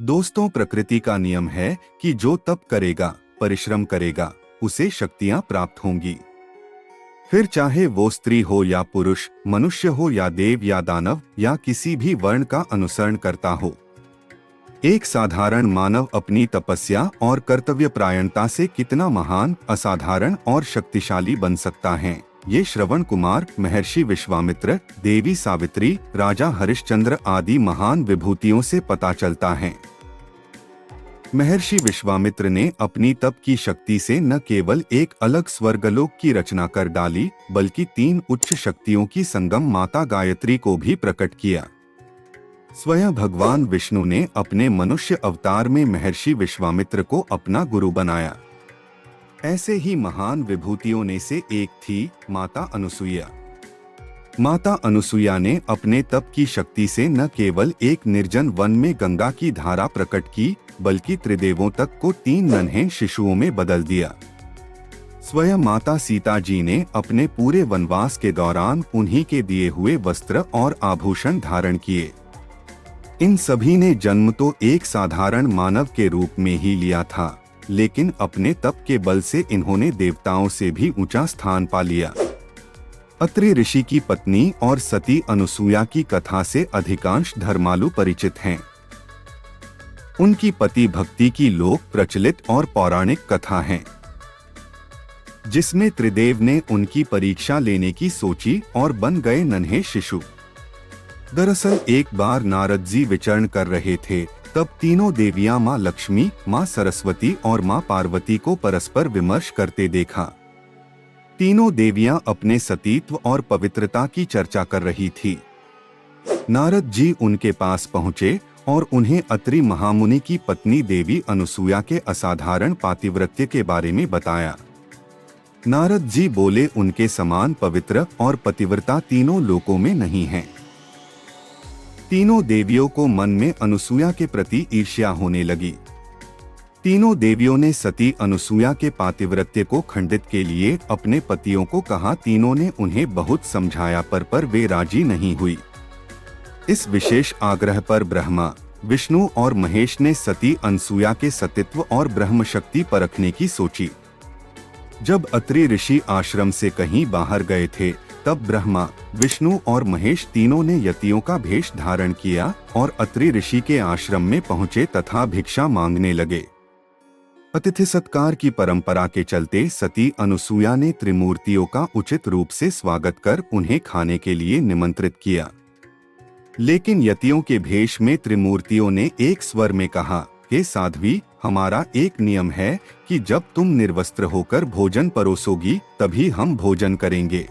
दोस्तों, प्रकृति का नियम है कि जो तप करेगा, परिश्रम करेगा, उसे शक्तियां प्राप्त होंगी। फिर चाहे वो स्त्री हो या पुरुष, मनुष्य हो या देव या दानव या किसी भी वर्ण का अनुसरण करता हो। एक साधारण मानव अपनी तपस्या और कर्तव्यपरायणता से कितना महान, असाधारण और शक्तिशाली बन सकता है, ये श्रवण कुमार, महर्षि विश्वामित्र, देवी सावित्री, राजा हरिश्चंद्र आदि महान विभूतियों से पता चलता है। महर्षि विश्वामित्र ने अपनी तप की शक्ति से न केवल एक अलग स्वर्गलोक की रचना कर डाली, बल्कि 3 उच्च शक्तियों की संगम माता गायत्री को भी प्रकट किया। स्वयं भगवान विष्णु ने अपने मनुष्य अवतार में महर्षि विश्वामित्र को अपना गुरु बनाया। ऐसे ही महान विभूतियों ने से एक थी माता अनुसुईया। माता अनुसुईया ने अपने तप की शक्ति से न केवल एक निर्जन वन में गंगा की धारा प्रकट की, बल्कि त्रिदेवों तक को 3 नन्हे शिशुओं में बदल दिया। स्वयं माता सीता जी ने अपने पूरे वनवास के दौरान उन्हीं के दिए हुए वस्त्र और आभूषण धारण किए। इन सभी ने जन्म तो एक साधारण मानव के रूप में ही लिया था, लेकिन अपने तप के बल से इन्होंने देवताओं से भी ऊंचा स्थान पा लिया। अत्रि ऋषि की पत्नी और सती अनुसुईया की कथा से अधिकांश धर्मालु परिचित हैं। उनकी पति भक्ति की लोक प्रचलित और पौराणिक कथा है, जिसमें त्रिदेव ने उनकी परीक्षा लेने की सोची और बन गए नन्हे शिशु। दरअसल एक बार नारद जी विचरण कर रहे थे, तब तीनों देवियां मां लक्ष्मी, मां सरस्वती और मां पार्वती को परस्पर विमर्श करते देखा। तीनों देवियां अपने सतीत्व और पवित्रता की चर्चा कर रही थी। नारद जी उनके पास पहुँचे और उन्हें अत्रि महामुनि की पत्नी देवी अनुसुईया के असाधारण पातिव्रत्य के बारे में बताया। नारद जी बोले, उनके समान पवित्र और पतिव्रता तीनों लोकों में नहीं है। तीनों देवियों को मन में अनुसुईया के प्रति ईर्ष्या होने लगी। तीनों देवियों ने सती अनुसुईया के पातिव्रत्य को खंडित के लिए अपने पतियों को कहा। तीनों ने उन्हें बहुत समझाया, पर वे राजी नहीं हुई। इस विशेष आग्रह पर ब्रह्मा, विष्णु और महेश ने सती अनुसुईया के सतीत्व और ब्रह्म शक्ति परखने की सोची। जब अत्रि ऋषि आश्रम से कहीं बाहर गए थे, तब ब्रह्मा, विष्णु और महेश तीनों ने यतियों का भेष धारण किया और अत्रि ऋषि के आश्रम में पहुँचे तथा भिक्षा मांगने लगे। अतिथि सत्कार की परंपरा के चलते सती अनुसुईया ने त्रिमूर्तियों का उचित रूप से स्वागत कर उन्हें खाने के लिए निमंत्रित किया। लेकिन यतियों के भेष में त्रिमूर्तियों ने एक स्वर में कहा, हे साध्वी, हमारा एक नियम है कि जब तुम निर्वस्त्र होकर भोजन परोसोगी तभी हम भोजन करेंगे।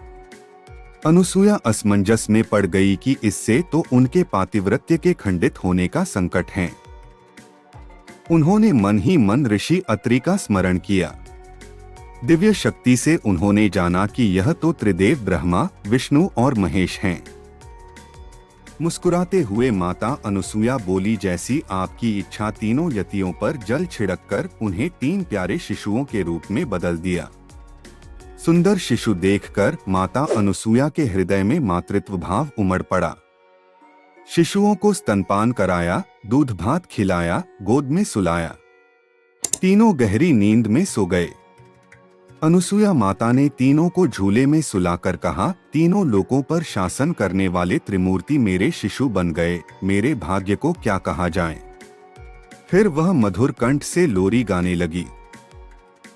अनुसुईया असमंजस में पड़ गई कि इससे तो उनके पातिव्रत्य के खंडित होने का संकट है। उन्होंने मन ही मन ऋषि अत्रि का स्मरण किया। दिव्य शक्ति से उन्होंने जाना कि यह तो त्रिदेव ब्रह्मा, विष्णु और महेश हैं। मुस्कुराते हुए माता अनुसुईया बोली, जैसी आपकी इच्छा। तीनों यतियों पर जल छिड़ककर उन्हें 3 प्यारे शिशुओं के रूप में बदल दिया। सुंदर शिशु देखकर माता अनुसुईया के हृदय में मातृत्व भाव उमड़ पड़ा। शिशुओं को स्तनपान कराया, दूध भात खिलाया, गोद में सुलाया। तीनों गहरी नींद में सो गए। अनुसुईया माता ने तीनों को झूले में सुलाकर कहा, तीनों लोकों पर शासन करने वाले त्रिमूर्ति मेरे शिशु बन गए, मेरे भाग्य को क्या कहा जाए। फिर वह मधुर कंठ से लोरी गाने लगी।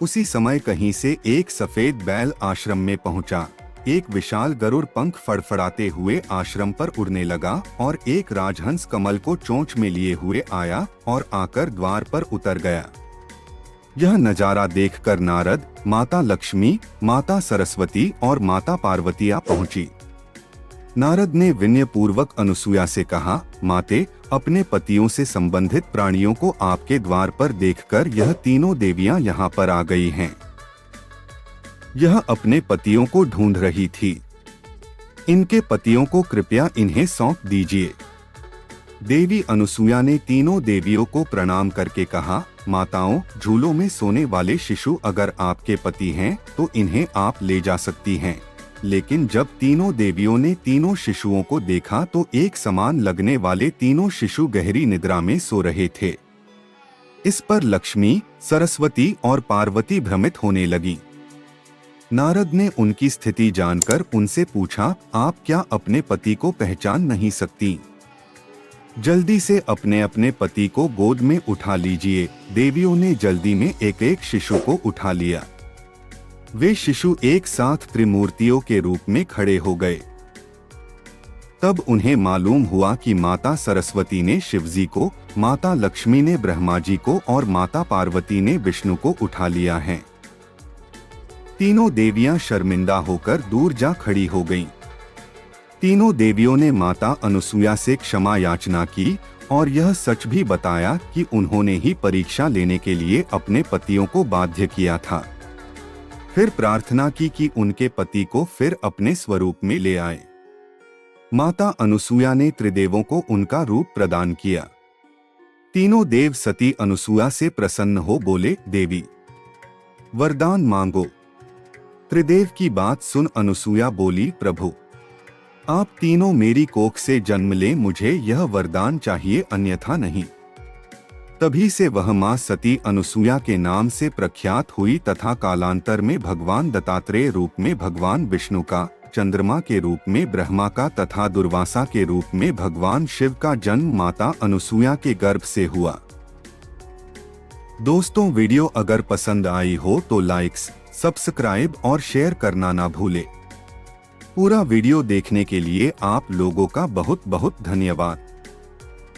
उसी समय कहीं से एक सफेद बैल आश्रम में पहुंचा। एक विशाल गरुड़ पंख फड़फड़ाते हुए आश्रम पर उड़ने लगा और एक राजहंस कमल को चोंच में लिए हुए आया और आकर द्वार पर उतर गया। यह नजारा देखकर नारद, माता लक्ष्मी, माता सरस्वती और माता पार्वती आ पहुंची। नारद ने विनय पूर्वक अनुसुईया से कहा, माते, अपने पतियों से संबंधित प्राणियों को आपके द्वार पर देखकर यह तीनों देवियां यहाँ पर आ गई हैं। यह अपने पतियों को ढूंढ रही थी। इनके पतियों को कृपया इन्हें सौंप दीजिए। देवी अनुसुईया ने तीनों देवियों को प्रणाम करके कहा, माताओं, झूलों में सोने वाले शिशु अगर आपके पति हैं तो इन्हें आप ले जा सकती हैं। लेकिन जब तीनों देवियों ने तीनों शिशुओं को देखा तो एक समान लगने वाले तीनों शिशु गहरी निद्रा में सो रहे थे। इस पर लक्ष्मी, सरस्वती और पार्वती भ्रमित होने लगी। नारद ने उनकी स्थिति जानकर उनसे पूछा, आप क्या अपने पति को पहचान नहीं सकती? जल्दी से अपने अपने पति को गोद में उठा लीजिए। देवियों ने जल्दी में एक एक शिशु को उठा लिया। वे शिशु एक साथ त्रिमूर्तियों के रूप में खड़े हो गए। तब उन्हें मालूम हुआ कि माता सरस्वती ने शिवजी को, माता लक्ष्मी ने ब्रह्मा जी को और माता पार्वती ने विष्णु को उठा लिया है। तीनों देवियां शर्मिंदा होकर दूर जा खड़ी हो गईं। तीनों देवियों ने माता अनुसुया से क्षमा याचना की और यह सच भी बताया कि उन्होंने ही परीक्षा लेने के लिए अपने पतियों को बाध्य किया था। फिर प्रार्थना की कि उनके पति को फिर अपने स्वरूप में ले आए। माता अनुसुया ने त्रिदेवों को उनका रूप प्रदान किया। तीनों देव सती अनुसुया से प्रसन्न हो बोले, देवी वरदान मांगो। त्रिदेव की बात सुन अनुसुया बोली, प्रभु आप तीनों मेरी कोख से जन्म लें, मुझे यह वरदान चाहिए, अन्यथा नहीं। तभी से वह मां सती अनुसुया के नाम से प्रख्यात हुई तथा कालांतर में भगवान दत्तात्रेय रूप में भगवान विष्णु का, चंद्रमा के रूप में ब्रह्मा का तथा दुर्वासा के रूप में भगवान शिव का जन्म माता अनुसुया के गर्भ से हुआ। दोस्तों, वीडियो अगर पसंद आई हो तो लाइक्स, सब्सक्राइब और शेयर करना ना भूले। पूरा वीडियो देखने के लिए आप लोगों का बहुत बहुत धन्यवाद।